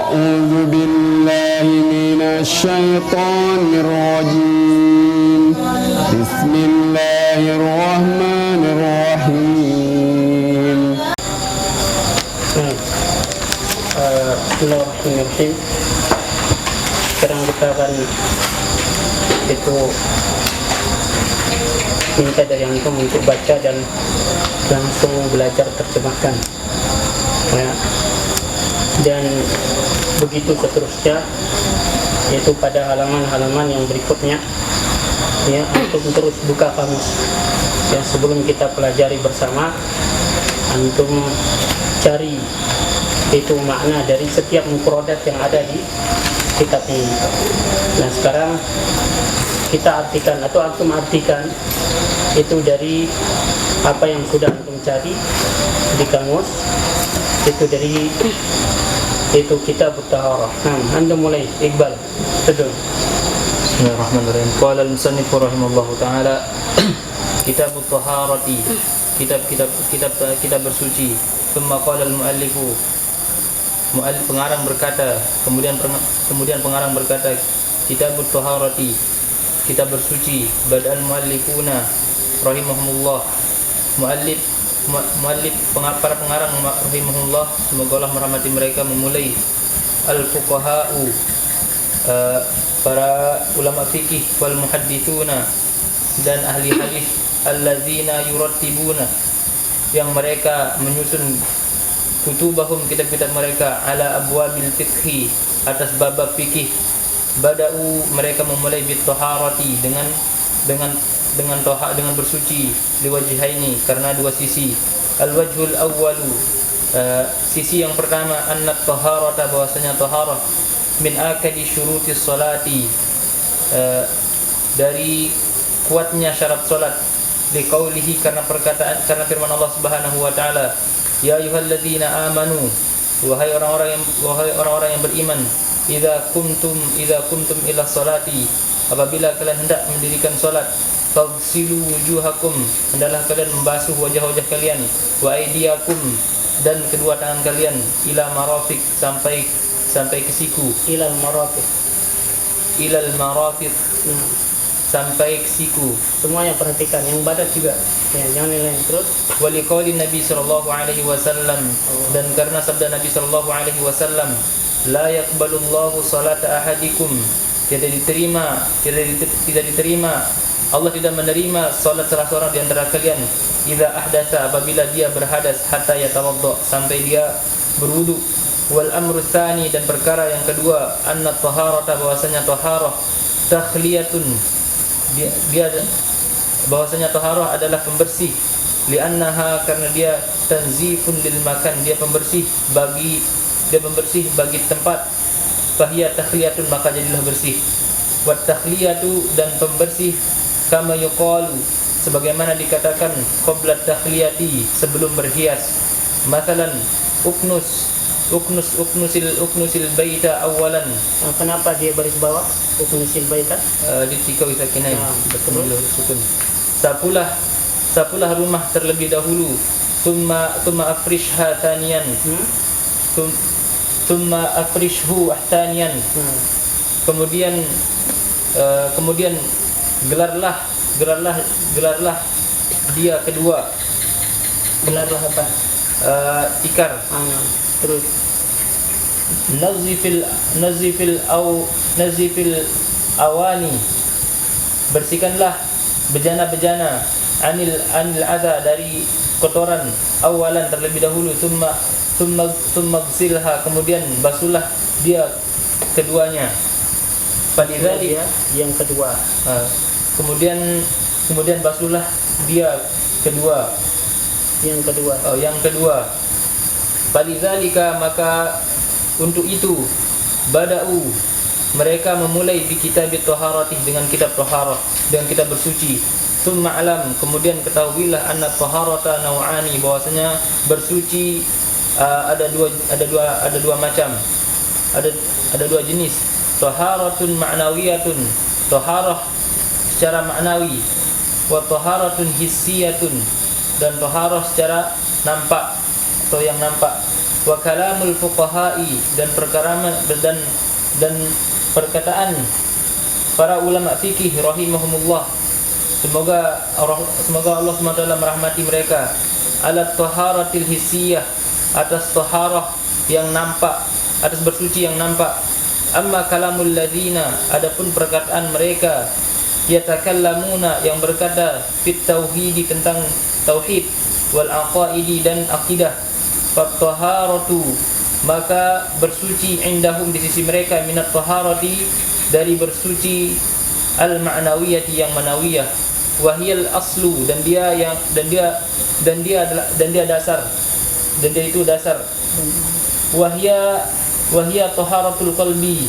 أعوذ بالله من الشيطان الرجيم بسم الله الرحمن الرحيم. Bismillahirrahmanirrahim. Sekarang kita akan minta dari antum untuk baca dan langsung belajar terjemahkan, ya. Dan begitu seterusnya, yaitu pada halaman-halaman yang berikutnya, ya, antum terus buka kamus, ya, sebelum kita pelajari bersama. Antum cari itu makna dari setiap mufradat yang ada di kitab ini. Nah, sekarang kita artikan atau antum artikan itu dari apa yang sudah antum cari di kamus, itu dari itu kitab Taharah. Nah, antum mulai, Iqbal, teduh. Bismillahirrahmanirrahim. Qala al-musannif rahimahullahu taala, kitab Taharati, kitab bersuci. Thumma qala al-muallifu, pengarang berkata, kemudian pengarang berkata, kitab Taharati, kitab bersuci. Badal muallifuna rahimahumullah, para pengarang rahimahullah, semoga Allah merahmati mereka, memulai al-fuqaha'u, para ulama fikih, wal muhadditsuna, dan ahli hadis, alladzina yurattibuna, yang mereka menyusun kutubahum, kitab-kitab mereka, ala abwabil fiqhi, atas bab-bab fikih. Bada'u, mereka memulai bit taharati, dengan bersuci, liwajhaini, karena dua sisi. Al-wajhul awwalu, sisi yang pertama, annat taharata, bahwasanya taharah, min akadi syurutis salati, dari kuatnya syarat salat. Liqaulihi, karena firman Allah Subhanahu wa taala, ya ayyuhalladzina amanu, wahai orang-orang yang beriman, idza kuntum ila salati, apabila kalian hendak mendirikan salat, faghsilu wujuhakum, hendaklah kalian membasuh wajah-wajah kalian, wa aydiyakum, dan kedua tangan kalian, ila marafiq, sampai ke siku, ilal marafiq, sampai ke siku. Semuanya perhatikan, yang badat juga, ya, jangan lain terus. Waliqauli Nabi sallallahu alaihi wasallam, dan karena sabda Nabi sallallahu alaihi wasallam, la yaqbalullahu salata ahadikum, tidak diterima Allah tidak menerima salat salah seorang di antara kalian, idza ahdatsa, apabila dia berhadas, hatta yatawadda, sampai dia berwudu. Wal amru tsani, dan perkara yang kedua, anna taharata, bahwasanya taharah, takhliyatun, dia bahwasanya taharah adalah pembersih, li'annaha, karena dia tanzifun lil makan, dia pembersih bagi tempat. Fahiya takhliyatun, maka jadilah bersih. Wat takhliyatu, dan pembersih, kama yuqalu, sebagaimana dikatakan, qabla takhliyati, sebelum berhias. Masalan, uknusil baita awalan. Kenapa dia baris bawah uknusil baita? Ditikau sakinai, betul sukun. Sapulah rumah terlebih dahulu. Thumma afrishha thaniyan. Thumma afrishu ahtaniyan. Kemudian gelarlah dia kedua. Gelarlah apa? Tikar. Terus nazifil awani, bersihkanlah bejana-bejana, anil adha, dari kotoran, awalan, terlebih dahulu. Thumma gsilha, kemudian basuhlah dia keduanya. Falidzalika, yang kedua. Kemudian basuhlah dia kedua. Yang kedua. Falidzalika, maka untuk itu, bada'u, mereka memulai bi kitabit taharati, dengan kitab taharah, dengan kitab bersuci. Tsumma alam, kemudian ketahuilah, anna taharata naw'ani, bahwasanya bersuci ada dua macam, ada dua jenis. Taharatun ma'nawiyatun, taharah secara maknawi, wa taharatun hissiyatun, dan taharah secara nampak atau yang nampak. wa kalamul fuqaha'i dan dan perkataan para ulama fikih rahimahumullah, semoga Allah SWT merahmati mereka, ala taharatil hissiyah, atas taharah yang nampak, atas bersuci yang nampak. Amma kalamul ladzina, adapun perkataan mereka, yatakallamuna yang berkata fit tauhidi tentang tauhid, wal aqaidi dan akidah, fat taharatu maka bersuci indahum di sisi mereka, minat taharati dari bersuci al ma'nawiyati yang manawiyah, wahiyal aslu dan dia dasar, dan dia itu dasar, wahia taharatul qalbi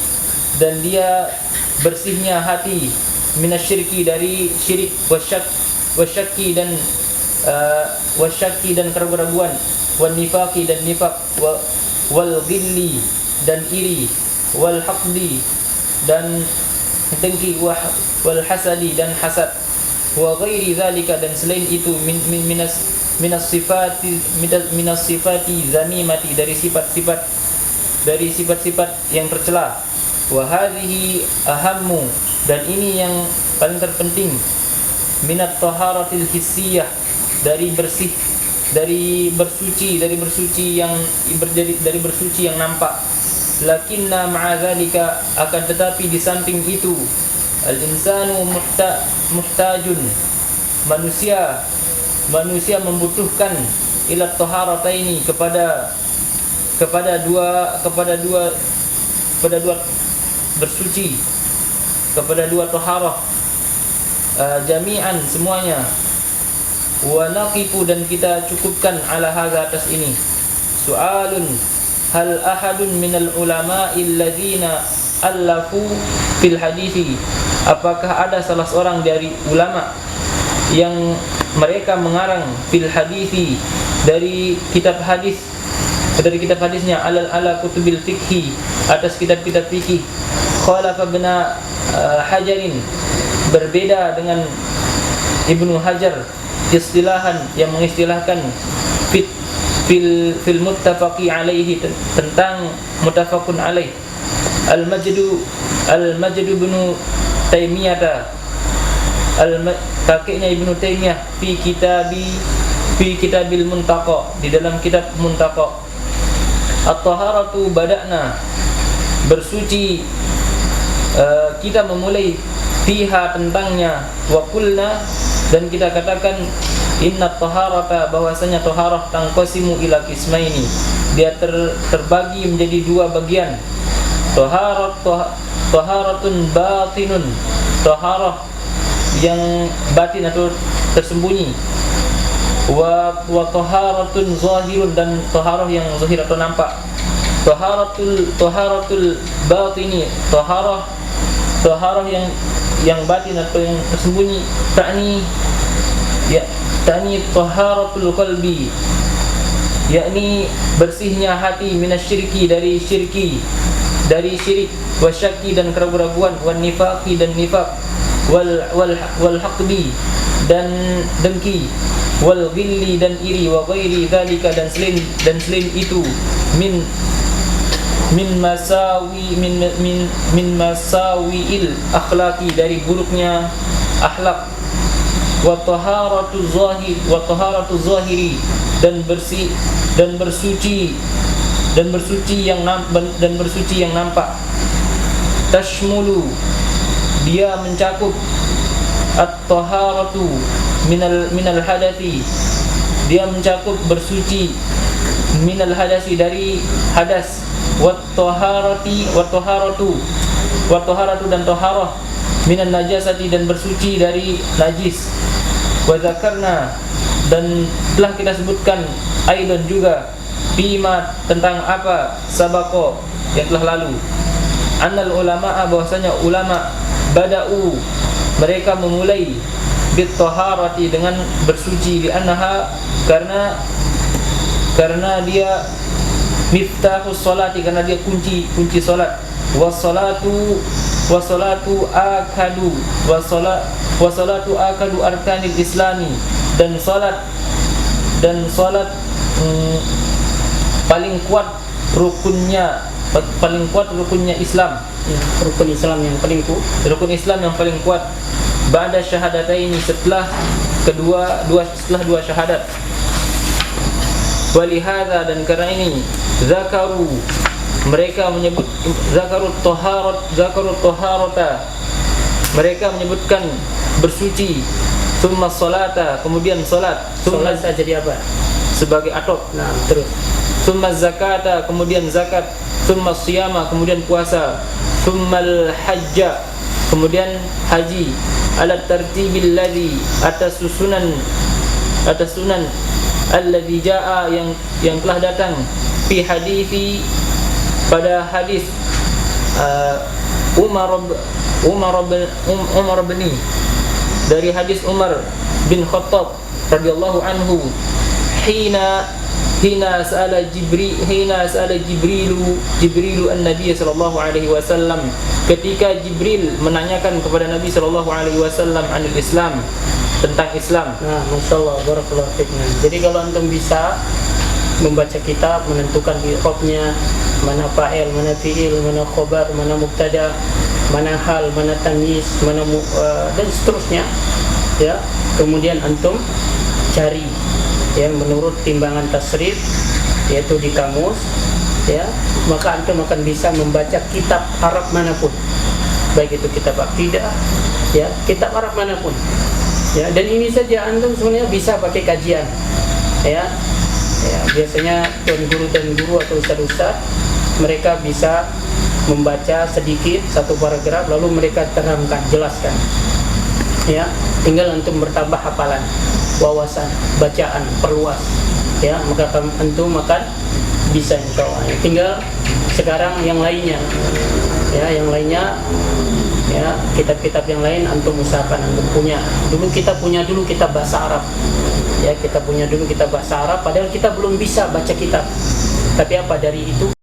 dan dia bersihnya hati, minasyirki dari syirik, wasyakki dan keraguan, wan nifaqi dan nifaq, wal ghilli dan iri, wal haqdi dan dengki, wal hasadi dan hasad, wa ghairi dzalika dan selain itu minas sifati zamimati dari sifat-sifat yang tercela. Wa hadhihi ahammu dan ini yang paling terpenting, minat taharatil hissiyah dari bersuci yang nampak. Lakinna ma'a dzalika akan tetapi di samping itu, al insanu muhtajun manusia membutuhkan ila taharataini kepada dua bersuci, kepada dua taharah, jami'an semuanya. Wa naqifu dan kita cukupkan ala hadza atas ini. Soalun, hal ahadun minal ulama'il ladzina allafu fil hadithi, apakah ada salah seorang dari ulama yang mereka mengarang fil hadithi dari kitab hadisnya, ala kutubil fikhi atas kitab-kitab fikih, khalafa ibn Hajarin berbeda dengan Ibnu Hajar, istilahan yang mengistilahkan fil muttafaqi alaihi tentang muttafaqun alaih, al-majdu ibn Taimiyah, kakeknya Ibnu Taimiyah fi kitabil Muntaqa, di dalam kitab Muntaqa. At-taharatu bada'na bersuci, kita memulai fiha tentangnya, wa qulna dan kita katakan inna taharata bahwasanya taharah tangqasimu ila qismaini, dia terbagi menjadi dua bagian. Taharatun batinun, taharah yang batin atau tersembunyi, wa taharatun zahirun dan taharah yang zahir atau nampak. Taharatul batini, taharah yang batin atau yang tersembunyi, ta'ni taharatul qalbi, yakni bersihnya hati, minasyirki dari syirik, wasyaki dan keraguan, wan nifaqi dan nifaq, wal haqdi dan dengki, wal ghilli dan iri, wa ghairi dzalika dan selain itu min masawiil akhlaqi dari buruknya akhlak, wa taharatu zahiri dan bersuci yang nampak. Tashmulu dia mencakup at-taharatu minal hadathi, dia mencakup bersuci minal hadasi dari hadas, wat taharatu dan taharah minan najasati dan bersuci dari najis. Wa zakarna dan telah kita sebutkan aidan juga bima tentang apa sabaqo yang telah lalu, annal ulama'a bahwasanya ulama bada'u mereka memulai bit taharati dengan bersuci, di annaha karena dia miftahus salati, karena dia kunci salat, wassalatu akadu arkanil islami dan salat paling kuat rukunnya Islam. Ya, rukun Islam yang paling kuat. Rukun Islam yang paling kuat ba'da syahadataini, setelah dua syahadat. Walihada, dan karena ini mereka menyebut zakarut taharata, mereka menyebutkan bersuci, summa salata, kemudian salat, Salat saja jadi apa? sebagai atop, Nah, terus summa zakata, kemudian zakat, summa siyama, kemudian puasa, summal hajja, kemudian haji, ala tartibil ladzi, atas sunan alladzi jaa, yang telah datang, fi hadithi, pada hadis Umar bin dari hadis Umar bin Khattab radhiyallahu anhu, hina sa'ala Jibrilu an-nabiy sallallahu alaihi wasallam, ketika Jibril menanyakan kepada Nabi sallallahu alaihi wasallam anil Islam, tentang Islam. Nah, masyaallah, barakallahu fiik. Jadi kalau antum bisa membaca kitab, menentukan i'rabnya, mana fa'il, mana fi'il, mana khabar, mana mubtada, mana hal, mana tamyiz, mana dan seterusnya, ya. Kemudian antum cari ya menurut timbangan tasrif, yaitu di kamus, ya, maka antum akan bisa membaca kitab Arab manapun, baik itu kitab akidah, ya, kitab Arab manapun, ya. Dan ini saja antum sebenarnya bisa pakai kajian, ya. Ya, biasanya tuan guru atau ustaz mereka bisa membaca sedikit satu paragraf lalu mereka terangkan, jelaskan, ya. Tinggal antum bertambah hafalan, wawasan, bacaan, perluas, ya, maka antum akan bisa insyaallah. Tinggal sekarang yang lainnya, ya, ya, kitab-kitab yang lain antum usahakan antum punya. Dulu kita punya kitab bahasa Arab. Ya, kita punya dulu kitab bahasa Arab, padahal kita belum bisa baca kitab. Tapi apa dari itu